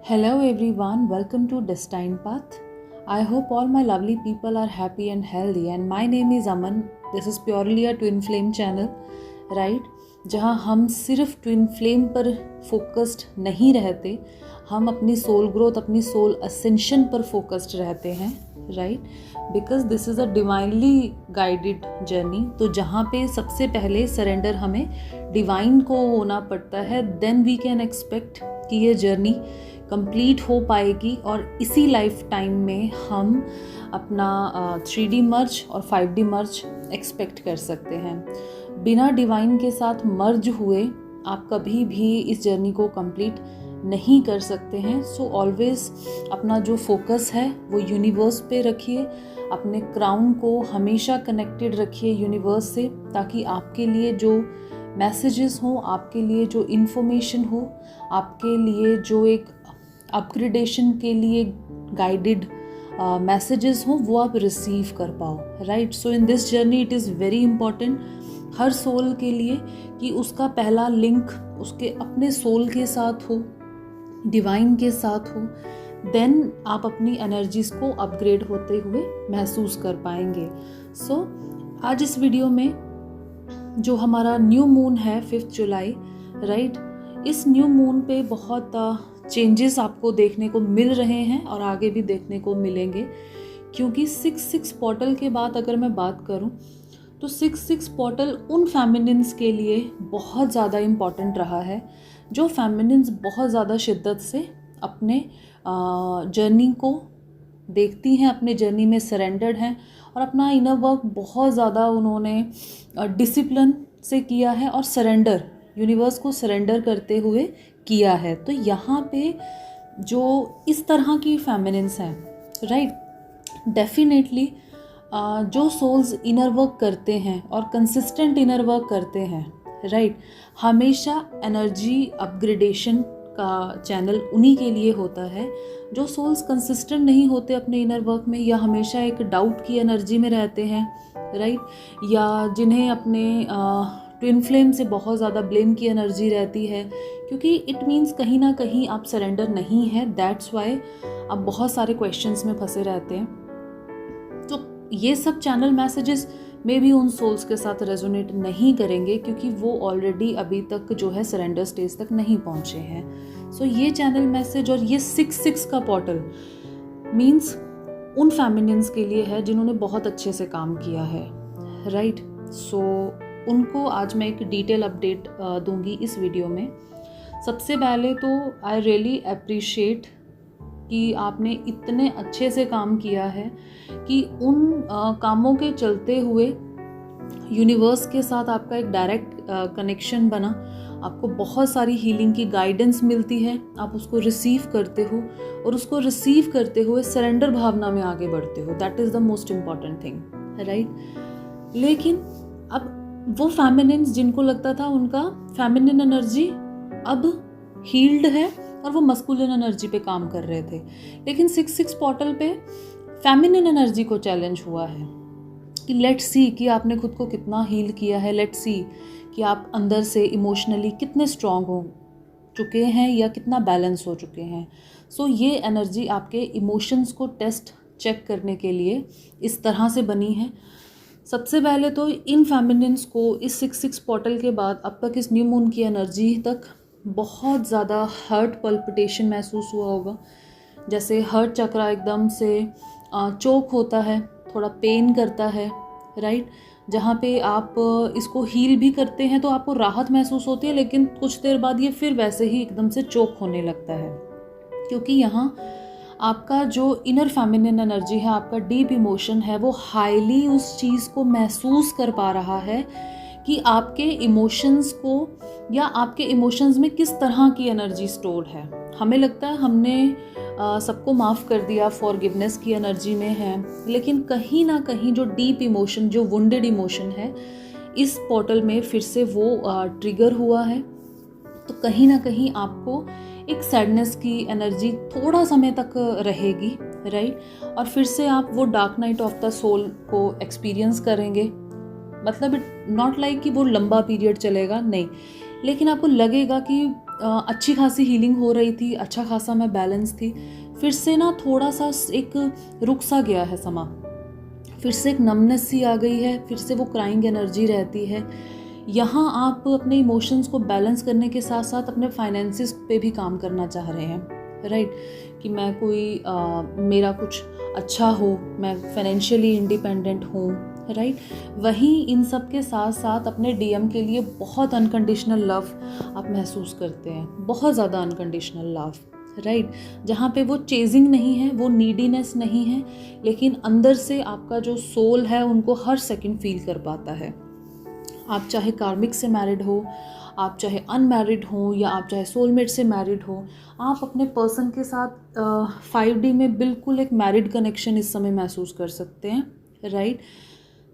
Hello everyone, welcome to Destined Path. I hope all my lovely people are happy and healthy and my name is Aman. This is purely a twin flame channel, right? जहाँ हम सिर्फ twin flame पर focused नहीं रहते, हम अपनी soul growth, अपनी soul ascension पर फोकस्ड रहते हैं, right? Because this is a divinely guided journey. तो जहाँ पे सबसे पहले सरेंडर हमें डिवाइन को होना पड़ता है, देन वी कैन एक्सपेक्ट कि ये जर्नी कंप्लीट हो पाएगी और इसी लाइफ टाइम में हम अपना 3D मर्ज और 5D मर्ज एक्सपेक्ट कर सकते हैं. बिना डिवाइन के साथ मर्ज हुए आप कभी भी इस जर्नी को कंप्लीट नहीं कर सकते हैं. सो ऑलवेज अपना जो फोकस है वो यूनिवर्स पे रखिए, अपने क्राउन को हमेशा कनेक्टेड रखिए यूनिवर्स से, ताकि आपके लिए जो मैसेजेस हों, आपके लिए जो इन्फॉर्मेशन हो, आपके लिए जो एक अपग्रेडेशन के लिए गाइडेड मैसेजेस हों, वो आप रिसीव कर पाओ, right? So in this journey it is very important हर सोल के लिए कि उसका पहला लिंक उसके अपने सोल के साथ हो, डिवाइन के साथ हो. देन आप अपनी एनर्जीज को अपग्रेड होते हुए महसूस कर पाएंगे. सो आज इस वीडियो में जो हमारा न्यू मून है 5 जुलाई, राइट, इस न्यू मून पे बहुत चेंजेस आपको देखने को मिल रहे हैं और आगे भी देखने को मिलेंगे. क्योंकि 6-6 पोर्टल के बाद अगर मैं बात करूं तो 6-6 पोर्टल उन फेमिनिन्स के लिए बहुत ज़्यादा इम्पॉर्टेंट रहा है जो फेमिनिन्स बहुत ज़्यादा शिद्दत से अपने जर्नी को देखती हैं, अपने जर्नी में सरेंडर्ड हैं और अपना इनर वर्क बहुत ज़्यादा उन्होंने डिसिप्लिन से किया है और सरेंडर, यूनिवर्स को सरेंडर करते हुए किया है. तो यहाँ पे जो इस तरह की फेमिनिन्स हैं, राइट, डेफिनेटली जो सोल्स इनर वर्क करते हैं और कंसिस्टेंट इनर वर्क करते हैं, राइट, हमेशा एनर्जी अपग्रेडेशन का चैनल उन्हीं के लिए होता है. जो सोल्स कंसिस्टेंट नहीं होते अपने इनर वर्क में, या हमेशा एक डाउट की एनर्जी में रहते हैं, राइट, या जिन्हें अपने ट्विन फ्लेम से बहुत ज़्यादा ब्लेम की एनर्जी रहती है, क्योंकि इट मीन्स कहीं ना कहीं आप सरेंडर नहीं है. दैट्स वाई आप बहुत सारे क्वेश्चंस में फंसे रहते हैं. तो ये सब चैनल मैसेजेस में भी उन सोल्स के साथ रेजोनेट नहीं करेंगे क्योंकि वो ऑलरेडी अभी तक जो है सरेंडर स्टेज तक नहीं पहुंचे हैं. सो ये चैनल मैसेज और ये 6-6 का पोर्टल मीन्स उन फेमिनिन्स के लिए है जिन्होंने बहुत अच्छे से काम किया है, राइट? सो उनको आज मैं एक डिटेल अपडेट दूंगी इस वीडियो में. सबसे पहले तो आई रियली अप्रिशिएट कि आपने इतने अच्छे से काम किया है कि उन कामों के चलते हुए यूनिवर्स के साथ आपका एक डायरेक्ट कनेक्शन बना. आपको बहुत सारी हीलिंग की गाइडेंस मिलती है, आप उसको रिसीव करते हो और उसको रिसीव करते हुए सरेंडर भावना में आगे बढ़ते हो. That is the most important thing, right? लेकिन अब वो फेमिनिन्स जिनको लगता था उनका फेमिनिन एनर्जी अब हील्ड है और वो मस्कुलिन एनर्जी पे काम कर रहे थे, लेकिन 6-6 पोर्टल पे फेमिनिन एनर्जी को चैलेंज हुआ है कि लेट्स सी कि आपने खुद को कितना हील किया है, लेट्स सी कि आप अंदर से इमोशनली कितने स्ट्रॉन्ग हो चुके हैं या कितना बैलेंस हो चुके हैं. सो ये एनर्जी आपके इमोशंस को टेस्ट चेक करने के लिए इस तरह से बनी है. सबसे पहले तो इन फेमिनिन्स को इस 6-6 पोर्टल के बाद अब तक इस न्यू मून की एनर्जी तक बहुत ज़्यादा हर्ट पल्पिटेशन महसूस हुआ होगा. जैसे हर्ट चक्रा एकदम से चोक होता है, थोड़ा पेन करता है, राइट? जहाँ पे आप इसको हील भी करते हैं तो आपको राहत महसूस होती है, लेकिन कुछ देर बाद ये फिर वैसे ही एकदम से चोक होने लगता है, क्योंकि यहाँ आपका जो इनर फेमिनिन एनर्जी है, आपका डीप इमोशन है, वो हाईली उस चीज़ को महसूस कर पा रहा है कि आपके इमोशंस को या आपके इमोशंस में किस तरह की एनर्जी स्टोर है. हमें लगता है हमने सबको माफ़ कर दिया, फॉरगिवनेस की एनर्जी में है, लेकिन कहीं ना कहीं जो डीप इमोशन, जो वुंडेड इमोशन है, इस पोर्टल में फिर से वो ट्रिगर हुआ है. तो कहीं ना कहीं आपको एक सैडनेस की एनर्जी थोड़ा समय तक रहेगी, राइट? और फिर से आप वो dark night of the soul को एक्सपीरियंस करेंगे. मतलब इट नॉट लाइक कि वो लंबा पीरियड चलेगा, नहीं, लेकिन आपको लगेगा कि अच्छी खासी हीलिंग हो रही थी, अच्छा खासा मैं बैलेंस थी। फिर से ना थोड़ा सा एक रुक सा गया है समा, फिर से एक नमनेस सी आ गई है, फिर से वो क्राइंग एनर्जी रहती है। यहाँ आप अपने इमोशंस को बैलेंस करने के साथ साथ अपने फाइनेंसिस पे भी काम करना चाह रहे हैं, राइट, कि मैं कोई मेरा कुछ अच्छा हो, मैं फाइनेंशियली इंडिपेंडेंट हूँ, राइट। वहीं इन सब के साथ साथ अपने डीएम के लिए बहुत अनकंडीशनल लव आप महसूस करते हैं, बहुत ज़्यादा अनकंडीशनल लव, राइट, जहाँ पे वो चेजिंग नहीं है, वो नीडीनेस नहीं है, लेकिन अंदर से आपका जो सोल है उनको हर सेकंड फील कर पाता है। आप चाहे कार्मिक से मैरिड हो, आप चाहे अनमैरिड हो, या आप चाहे सोलमेट से मैरिड हो, आप अपने पर्सन के साथ 5D में बिल्कुल एक मैरिड कनेक्शन इस समय महसूस कर सकते हैं, राइट।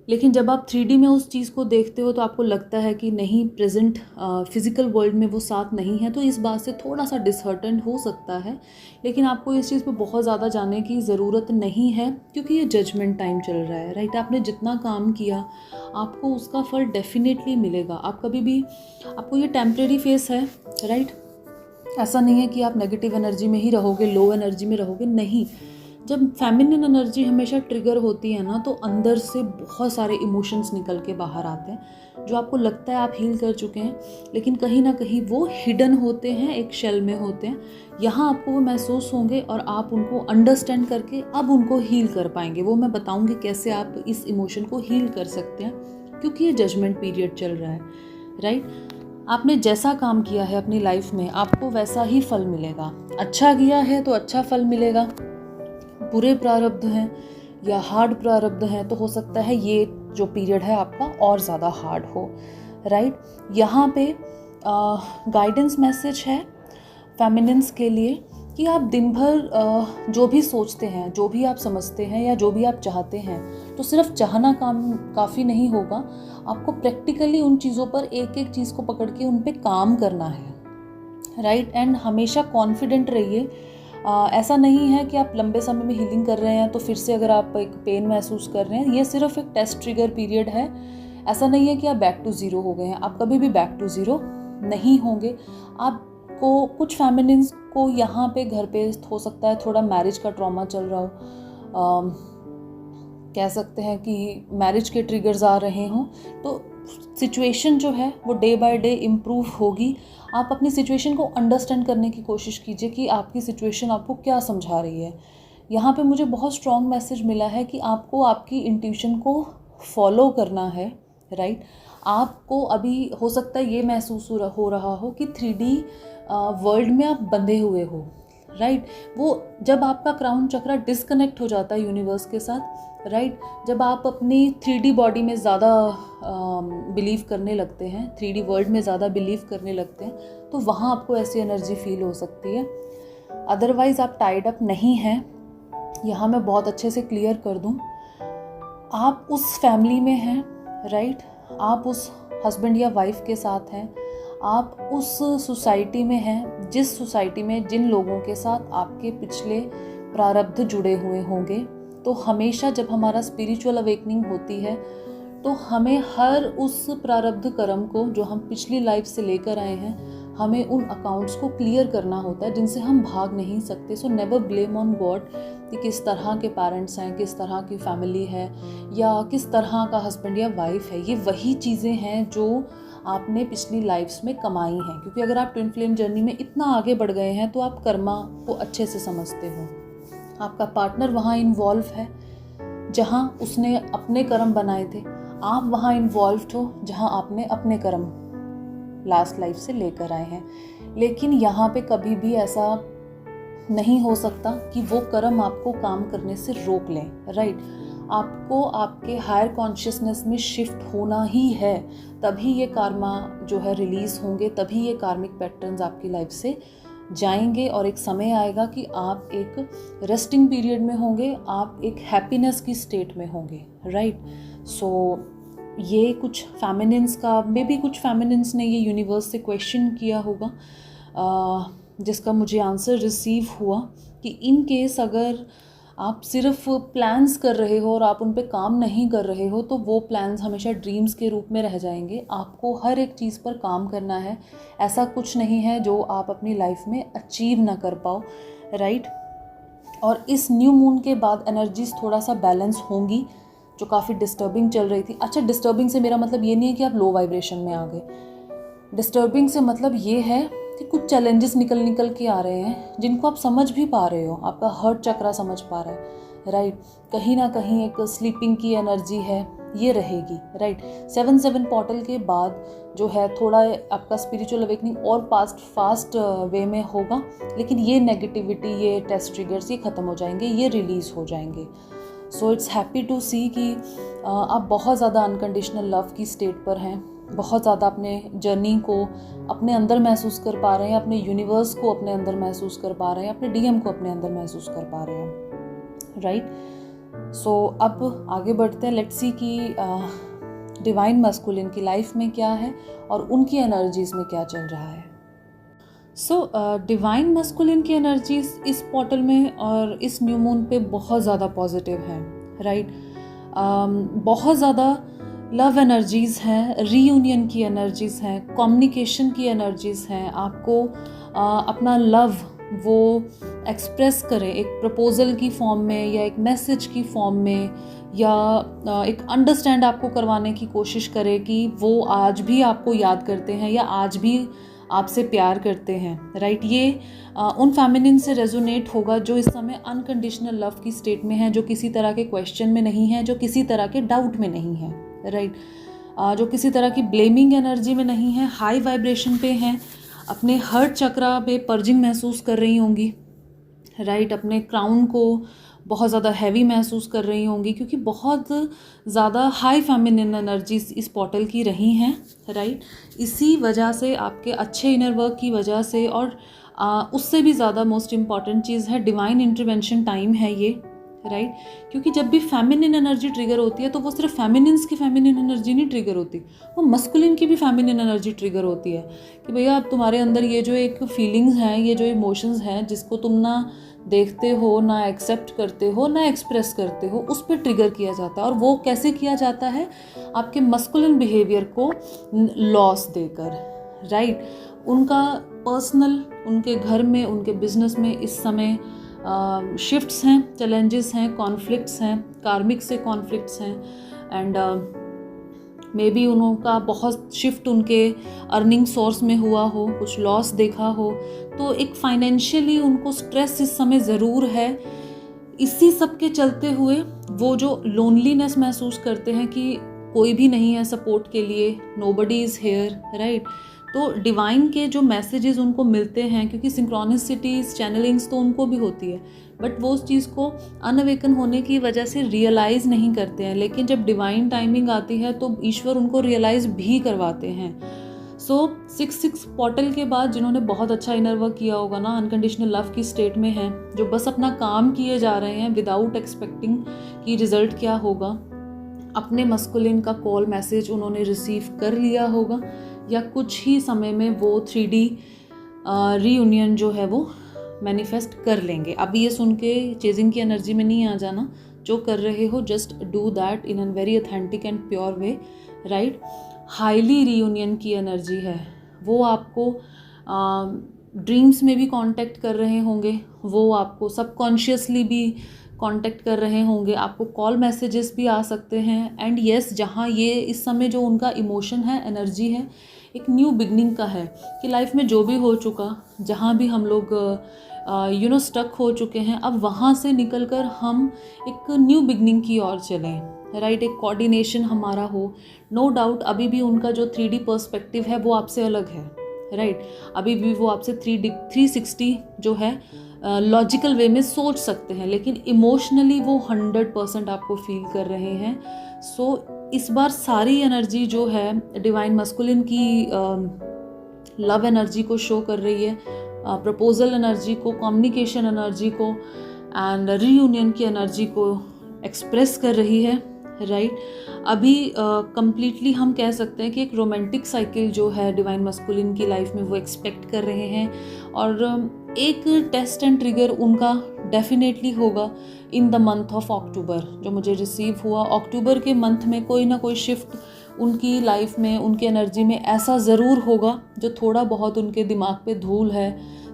लेकिन जब आप 3D में उस चीज़ को देखते हो तो आपको लगता है कि नहीं, प्रेजेंट फिजिकल वर्ल्ड में वो साथ नहीं है, तो इस बात से थोड़ा सा डिसहर्टेंड हो सकता है। लेकिन आपको इस चीज़ पे बहुत ज़्यादा जाने की ज़रूरत नहीं है, क्योंकि ये जजमेंट टाइम चल रहा है, राइट। आपने जितना काम किया आपको उसका फल डेफिनेटली मिलेगा। आप कभी भी, आपको ये टेम्परेरी फेस है, राइट, ऐसा नहीं है कि आप नेगेटिव एनर्जी में ही रहोगे, लो एनर्जी में रहोगे, नहीं। जब फेमिनिन एनर्जी हमेशा ट्रिगर होती है ना, तो अंदर से बहुत सारे इमोशंस निकल के बाहर आते हैं, जो आपको लगता है आप हील कर चुके हैं, लेकिन कहीं ना कहीं वो हिडन होते हैं, एक शेल में होते हैं। यहाँ आपको वो महसूस होंगे और आप उनको अंडरस्टैंड करके अब उनको हील कर पाएंगे। वो मैं बताऊँगी कैसे आप इस इमोशन को हील कर सकते हैं, क्योंकि ये जजमेंट पीरियड चल रहा है, राइट। आपने जैसा काम किया है अपनी लाइफ में, आपको वैसा ही फल मिलेगा। अच्छा किया है तो अच्छा फल मिलेगा। बुरे प्रारब्ध हैं या हार्ड प्रारब्ध हैं तो हो सकता है ये जो पीरियड है आपका और ज़्यादा हार्ड हो, राइट। यहाँ पे गाइडेंस मैसेज है फेमिनिन्स के लिए कि आप दिन भर जो भी सोचते हैं, जो भी आप समझते हैं, या जो भी आप चाहते हैं, तो सिर्फ चाहना काफ़ी नहीं होगा। आपको प्रैक्टिकली उन चीज़ों पर एक एक चीज़ को पकड़ के उन पे काम करना है, राइट। एंड हमेशा कॉन्फिडेंट रहिए। ऐसा नहीं है कि आप लंबे समय में हीलिंग कर रहे हैं तो फिर से अगर आप एक पेन महसूस कर रहे हैं, ये सिर्फ एक टेस्ट ट्रिगर पीरियड है। ऐसा नहीं है कि आप बैक टू ज़ीरो हो गए हैं, आप कभी भी बैक टू ज़ीरो नहीं होंगे। आपको कुछ फेमिनिन्स को यहाँ पे घर पे हो सकता है थोड़ा मैरिज का ट्रॉमा चल रहा हो, कह सकते हैं कि मैरिज के ट्रिगर्स आ रहे हों, तो सिचुएशन जो है वो डे बाय डे इम्प्रूव होगी। आप अपनी सिचुएशन को अंडरस्टैंड करने की कोशिश कीजिए कि आपकी सिचुएशन आपको क्या समझा रही है। यहाँ पे मुझे बहुत स्ट्रॉन्ग मैसेज मिला है कि आपको आपकी इंट्यूशन को फॉलो करना है, राइट। आपको अभी हो सकता है ये महसूस हो रहा हो कि 3D वर्ल्ड में आप बंधे हुए हो, राइट। वो जब आपका क्राउन चक्रा डिस्कनेक्ट हो जाता है यूनिवर्स के साथ, राइट, जब आप अपनी 3D बॉडी में ज़्यादा बिलीव करने लगते हैं, 3D वर्ल्ड में ज़्यादा बिलीव करने लगते हैं, तो वहाँ आपको ऐसी एनर्जी फील हो सकती है। अदरवाइज़ आप टाइड अप नहीं हैं। यहाँ मैं बहुत अच्छे से क्लियर कर दूँ, आप उस फैमिली में हैं, राइट, आप उस हस्बैंड या वाइफ के साथ हैं, आप उस सोसाइटी में हैं जिस सोसाइटी में जिन लोगों के साथ आपके पिछले प्रारब्ध जुड़े हुए होंगे। तो हमेशा जब हमारा स्पिरिचुअल अवेकनिंग होती है तो हमें हर उस प्रारब्ध कर्म को जो हम पिछली लाइफ से लेकर आए हैं, हमें उन अकाउंट्स को क्लियर करना होता है जिनसे हम भाग नहीं सकते। So never blame on God कि किस तरह के पेरेंट्स हैं, किस तरह की फैमिली है, या किस तरह का हस्बैंड या वाइफ है। ये वही चीज़ें हैं जो आपने पिछली लाइफ्स में कमाई हैं, क्योंकि अगर आप ट्विन फ्लेम जर्नी में इतना आगे बढ़ गए हैं तो आप कर्मा को अच्छे से समझते हो। आपका पार्टनर वहाँ इन्वॉल्व है जहाँ उसने अपने कर्म बनाए थे, आप वहाँ इन्वॉल्व्ड हो जहाँ आपने अपने कर्म लास्ट लाइफ से लेकर आए हैं। लेकिन यहाँ पे कभी भी ऐसा नहीं हो सकता कि वो कर्म आपको काम करने से रोक लें, राइट। आपको आपके हायर कॉन्शियसनेस में शिफ्ट होना ही है, तभी ये कार्मा जो है रिलीज़ होंगे, तभी ये कार्मिक पैटर्न्स आपकी लाइफ से जाएंगे और एक समय आएगा कि आप एक रेस्टिंग पीरियड में होंगे, आप एक हैप्पीनेस की स्टेट में होंगे, राइट। सो ये कुछ फेमिनिन्स का, मे बी कुछ फेमिनिन्स ने ये यूनिवर्स से क्वेश्चन किया होगा, जिसका मुझे आंसर रिसीव हुआ कि इन केस अगर आप सिर्फ प्लान्स कर रहे हो और आप उन पे काम नहीं कर रहे हो तो वो प्लान्स हमेशा ड्रीम्स के रूप में रह जाएंगे। आपको हर एक चीज़ पर काम करना है, ऐसा कुछ नहीं है जो आप अपनी लाइफ में अचीव ना कर पाओ, राइट। और इस न्यू मून के बाद एनर्जीज थोड़ा सा बैलेंस होंगी जो काफ़ी डिस्टर्बिंग चल रही थी। अच्छा, डिस्टर्बिंग से मेरा मतलब ये नहीं है कि आप लो वाइब्रेशन में आ गए। डिस्टर्बिंग से मतलब ये है कि कुछ चैलेंजेस निकल के आ रहे हैं जिनको आप समझ भी पा रहे हो, आपका हर्ट चक्रा समझ पा रहा है, राइट। कहीं ना कहीं एक स्लीपिंग की एनर्जी है, ये रहेगी, राइट। 7-7 पोर्टल के बाद जो है थोड़ा आपका स्पिरिचुअल अवेकनिंग और फास्ट वे में होगा, लेकिन ये नेगेटिविटी, ये टेस्ट ट्रिगर्स ये ख़त्म हो जाएंगे, ये रिलीज़ हो जाएंगे। सो इट्स हैप्पी टू सी कि आप बहुत ज़्यादा अनकंडीशनल लव की स्टेट पर हैं, बहुत ज़्यादा अपने जर्नी को अपने अंदर महसूस कर पा रहे हैं, अपने यूनिवर्स को अपने अंदर महसूस कर पा रहे हैं, अपने डीएम को अपने अंदर महसूस कर पा रहे हैं, राइट। सो अब आगे बढ़ते हैं, लेट्स सी कि डिवाइन मस्कुलिन की लाइफ में क्या है और उनकी एनर्जीज में क्या चल रहा है। सो डिवाइन मस्कुलिन की एनर्जीज इस पोर्टल में और इस न्यू मून पे बहुत ज़्यादा पॉजिटिव हैं, राइट। बहुत ज़्यादा लव एनर्जीज़ हैं, रीयूनियन की एनर्जीज़ हैं, कम्युनिकेशन की एनर्जीज़ हैं। आपको अपना लव वो एक्सप्रेस करें एक प्रपोजल की फॉर्म में या एक मैसेज की फॉर्म में, या एक अंडरस्टैंड आपको करवाने की कोशिश करें कि वो आज भी आपको याद करते हैं या आज भी आपसे प्यार करते हैं, राइट। ये उन फेमिनिन से रेजोनेट होगा जो इस समय अनकंडीशनल लव की स्टेट में है, जो किसी तरह के क्वेश्चन में नहीं है, जो किसी तरह के डाउट में नहीं है, राइट। जो किसी तरह की ब्लेमिंग एनर्जी में नहीं है, हाई वाइब्रेशन पे हैं, अपने हर्ट चक्रा पे पर्जिंग महसूस कर रही होंगी, राइट। अपने क्राउन को बहुत ज़्यादा हैवी महसूस कर रही होंगी क्योंकि बहुत ज़्यादा हाई फेमिनिन एनर्जीज इस पोर्टल की रही हैं, राइट। इसी वजह से आपके अच्छे इनर वर्क की वजह से, और उससे भी ज़्यादा मोस्ट इम्पॉर्टेंट चीज़ है डिवाइन इंटरवेंशन टाइम है ये, राइट। क्योंकि जब भी फेमिनिन एनर्जी ट्रिगर होती है तो वो सिर्फ फेमिनिन्स की फेमिनिन एनर्जी नहीं ट्रिगर होती, वो मस्कुलिन की भी फेमिनिन एनर्जी ट्रिगर होती है कि भैया अब तुम्हारे अंदर ये जो एक फीलिंग्स हैं, ये जो इमोशंस हैं जिसको तुम ना देखते हो, ना एक्सेप्ट करते हो, ना एक्सप्रेस करते हो, उस पर ट्रिगर किया जाता है। और वो कैसे किया जाता है? आपके मस्कुलिन बिहेवियर को लॉस देकर, राइट। उनका पर्सनल, उनके घर में, उनके बिजनेस में इस समय शिफ्ट्स हैं, चैलेंजेस हैं, कॉन्फ्लिक्ट्स हैं, कार्मिक से कॉन्फ्लिक्ट्स हैं, एंड मे बी उनका बहुत शिफ्ट उनके अर्निंग सोर्स में हुआ हो, कुछ लॉस देखा हो, तो एक फाइनेंशियली उनको स्ट्रेस इस समय ज़रूर है। इसी सब के चलते हुए वो जो लोनलीनेस महसूस करते हैं कि कोई भी नहीं है सपोर्ट के लिए, नोबडी इज़ हेयर, राइट। तो डिवाइन के जो मैसेजेस उनको मिलते हैं, क्योंकि सिंक्रोनिसिटीज, चैनलिंग्स तो उनको भी होती है, बट वो उस चीज़ को अनअवेकन होने की वजह से रियलाइज़ नहीं करते हैं, लेकिन जब डिवाइन टाइमिंग आती है तो ईश्वर उनको रियलाइज़ भी करवाते हैं। सो 6-6 पोर्टल के बाद जिन्होंने बहुत अच्छा इनर वर्क किया होगा ना, अनकंडीशनल लव की स्टेट में हैं, जो बस अपना काम किए जा रहे हैं विदाउट एक्सपेक्टिंग कि रिजल्ट क्या होगा, अपने मस्कुलिन का कॉल मैसेज उन्होंने रिसीव कर लिया होगा, या कुछ ही समय में वो 3D रीयूनियन जो है वो मैनिफेस्ट कर लेंगे। अब ये सुन के चेजिंग की एनर्जी में नहीं आ जाना, जो कर रहे हो just do that in a very authentic and pure way, right. Highly reunion की एनर्जी है, वो आपको ड्रीम्स में भी कांटेक्ट कर रहे होंगे, वो आपको सबकॉन्शियसली भी कांटेक्ट कर रहे होंगे, आपको कॉल मैसेजेस भी आ सकते हैं। एंड येस, जहाँ ये इस समय जो उनका इमोशन है, एनर्जी है, एक न्यू बिगनिंग का है कि लाइफ में जो भी हो चुका, जहाँ भी हम लोग स्टक हो चुके हैं, अब वहाँ से निकलकर हम एक न्यू बिगनिंग की ओर चलें, राइट। एक कोऑर्डिनेशन हमारा हो। नो डाउट अभी भी उनका जो 3D पर्सपेक्टिव है वो आपसे अलग है, राइट। अभी भी वो आपसे 360 जो है लॉजिकल वे में सोच सकते हैं, लेकिन इमोशनली वो 100% आपको फील कर रहे हैं। सो इस बार सारी एनर्जी जो है डिवाइन मस्कुलिन की लव एनर्जी को शो कर रही है, प्रपोजल एनर्जी को, कम्युनिकेशन एनर्जी को, एंड रीयूनियन की एनर्जी को एक्सप्रेस कर रही है, राइट। अभी कंप्लीटली हम कह सकते हैं कि एक रोमांटिक साइकिल जो है डिवाइन मस्कुलिन की लाइफ में वो एक्सपेक्ट कर रहे हैं, और एक टेस्ट एंड ट्रिगर उनका डेफिनेटली होगा in the month of October, जो मुझे रिसीव हुआ। अक्टूबर के मंथ में कोई ना कोई शिफ्ट उनकी लाइफ में, उनकी एनर्जी में ऐसा ज़रूर होगा जो थोड़ा बहुत उनके दिमाग पे धूल है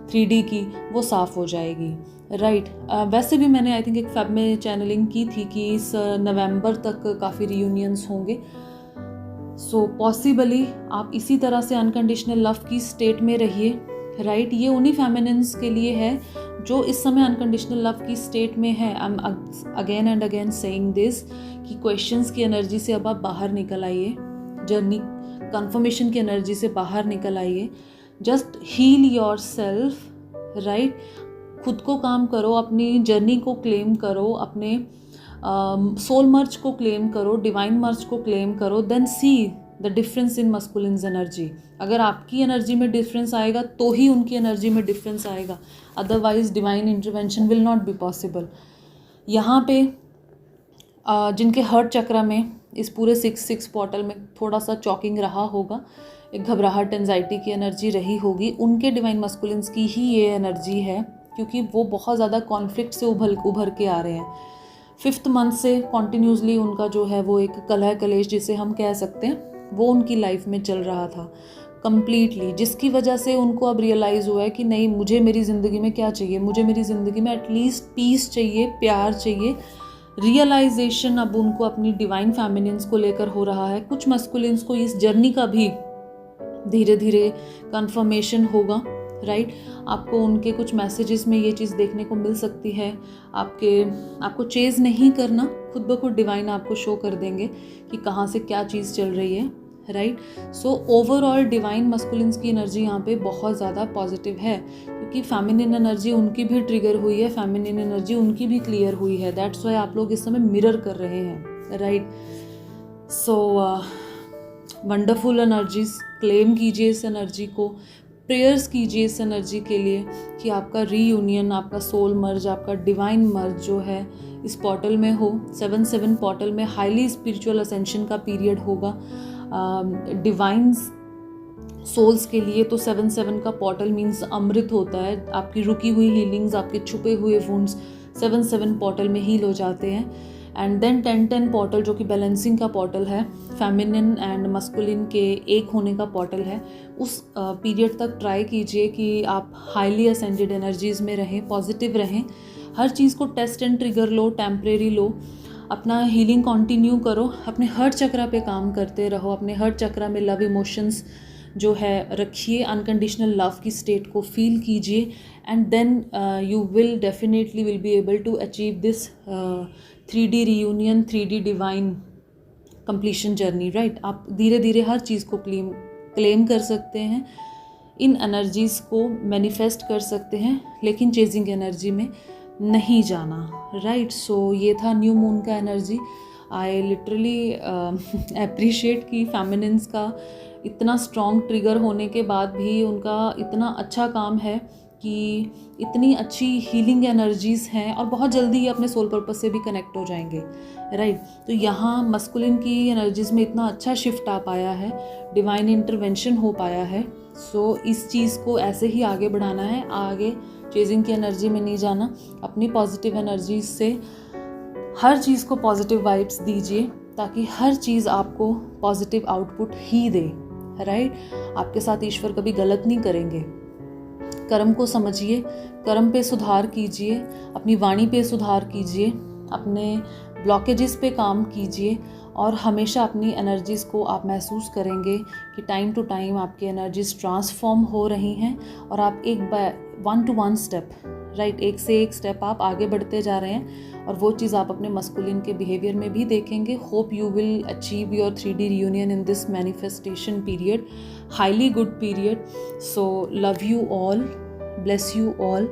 3D की, वो साफ़ हो जाएगी, राइट। वैसे भी मैंने आई थिंक एक फेब में चैनलिंग की थी कि इस नवंबर तक काफ़ी रियूनियंस होंगे। सो पॉसिबली आप इसी तरह से अनकंडीशनल लव की स्टेट में रहिए, राइट। ये उन्हीं फेमिनिन्स के लिए है जो इस समय अनकंडीशनल लव की स्टेट में है। I am again and again saying this कि क्वेश्चंस की एनर्जी से अब आप बाहर निकल आइए, जर्नी कंफर्मेशन की एनर्जी से बाहर निकल आइए। Just heal yourself, right. खुद को काम करो, अपनी जर्नी को क्लेम करो, अपने सोल मर्ज को क्लेम करो, डिवाइन मर्ज को क्लेम करो, then see the difference in masculines energy. अगर आपकी एनर्जी में डिफरेंस आएगा तो ही उनकी एनर्जी में डिफरेंस आएगा, otherwise divine intervention will not be possible. यहाँ पे जिनके हर्ट चक्र में इस पूरे 6 पोर्टल में थोड़ा सा चॉकिंग रहा होगा, एक घबराहट एंजाइटी की एनर्जी रही होगी, उनके डिवाइन मस्कुलिन्स की ही ये एनर्जी है, क्योंकि वो बहुत ज़्यादा कॉन्फ्लिक्ट से उभर के आ रहे हैं। 5th मंथ से कॉन्टिन्यूसली उनका जो है वो एक कलह कलेश जिसे हम कह सकते हैं, वो उनकी लाइफ में चल रहा था कम्प्लीटली, जिसकी वजह से उनको अब रियलाइज़ हुआ है कि नहीं, मुझे मेरी ज़िंदगी में क्या चाहिए, मुझे मेरी ज़िंदगी में एटलीस्ट पीस चाहिए, प्यार चाहिए। रियलाइजेशन अब उनको अपनी डिवाइन फेमिनिन्स को लेकर हो रहा है। कुछ मस्कुलिन्स को इस जर्नी का भी धीरे धीरे कंफर्मेशन होगा, राइट। आपको उनके कुछ मैसेजेस में ये चीज़ देखने को मिल सकती है। आपको चेज़ नहीं करना, खुद ब खुद डिवाइन आपको शो कर देंगे कि कहाँ से क्या चीज़ चल रही है, राइट। सो ओवरऑल डिवाइन मस्कुलिन्स की एनर्जी यहाँ पे बहुत ज़्यादा पॉजिटिव है, क्योंकि फेमिनिन एनर्जी उनकी भी ट्रिगर हुई है, फेमिनिन एनर्जी उनकी भी क्लियर हुई है। दैट्स वाई आप लोग इस समय मिरर कर रहे हैं, right. So wonderful energies, claim कीजिए इस एनर्जी को, प्रेयर्स कीजिए इस एनर्जी के लिए कि आपका रीयूनियन, आपका सोल मर्ज, आपका डिवाइन मर्ज जो है इस पोर्टल में हो। 7/7 पोर्टल में हाईली स्पिरिचुअल असेंशन का पीरियड होगा डिवाइन सोल्स के लिए। तो 7/7 का पोर्टल मीन्स अमृत होता है। आपकी रुकी हुई हीलिंग्स, आपके छुपे हुए वुंड्स 7/7 पोर्टल में हील हो जाते हैं। एंड देन 10/10 पोर्टल जो कि बैलेंसिंग का पोर्टल है, फेमिनिन एंड मस्कुलिन के एक होने का पोर्टल है। उस पीरियड तक ट्राई कीजिए कि आप हाईली असेंडेड एनर्जीज़ में रहें, पॉजिटिव रहें, हर चीज़ को टेस्ट एंड ट्रिगर लो, टेम्परेरी लो, अपना हीलिंग कंटिन्यू करो, अपने हर चक्रा पे काम करते रहो, अपने हर चक्रा में लव इमोशंस जो है रखिए, अनकंडीशनल लव की स्टेट को फील कीजिए, and then you will definitely will be able to achieve this 3D reunion, 3D divine completion journey, right. आप धीरे धीरे हर चीज़ को क्लेम कर सकते हैं, इन एनर्जीज़ को मैनिफेस्ट कर सकते हैं, लेकिन चेजिंग एनर्जी में नहीं जाना, राइट। सो ये था न्यू मून का एनर्जी। आई लिटरली अप्रिशिएट कि फेमिनिन्स का इतना स्ट्रॉन्ग ट्रिगर होने के बाद भी उनका इतना अच्छा काम है कि इतनी अच्छी हीलिंग एनर्जीज़ हैं, और बहुत जल्दी ये अपने सोल पर्पस से भी कनेक्ट हो जाएंगे, राइट। तो यहाँ मस्कुलिन की एनर्जीज़ में इतना अच्छा शिफ्ट आ पाया है, डिवाइन इंटरवेंशन हो पाया है। सो इस चीज़ को ऐसे ही आगे बढ़ाना है, आगे चेजिंग की एनर्जी में नहीं जाना। अपनी पॉजिटिव एनर्जी से हर चीज़ को पॉजिटिव वाइब्स दीजिए, ताकि हर चीज़ आपको पॉजिटिव आउटपुट ही दे, राइट। आपके साथ ईश्वर कभी गलत नहीं करेंगे। कर्म को समझिए, कर्म पे सुधार कीजिए, अपनी वाणी पे सुधार कीजिए, अपने ब्लॉकेजेस पे काम कीजिए, और हमेशा अपनी एनर्जीज़ को आप महसूस करेंगे कि टाइम टू टाइम आपकी एनर्जीज ट्रांसफॉर्म हो रही हैं, और आप एक बाय 1 to 1 स्टेप, राइट, एक से एक स्टेप आप आगे बढ़ते जा रहे हैं, और वो चीज़ आप अपने मस्कुलिन के बिहेवियर में भी देखेंगे। Hope you will achieve your 3D reunion in this manifestation period, highly good period. So love you all, bless you all.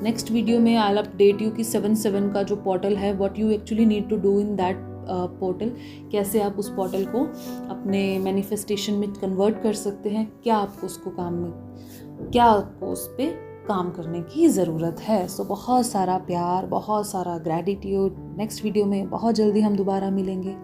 Next video में I'll update you कि 7/7 का जो पोर्टल है, what you actually need to do in that portal, कैसे आप उस portal को अपने मैनिफेस्टेशन में कन्वर्ट कर सकते हैं, क्या आपको उस पर काम करने की ज़रूरत है। सो बहुत सारा प्यार, बहुत सारा ग्रैटिट्यूड। नेक्स्ट वीडियो में बहुत जल्दी हम दोबारा मिलेंगे।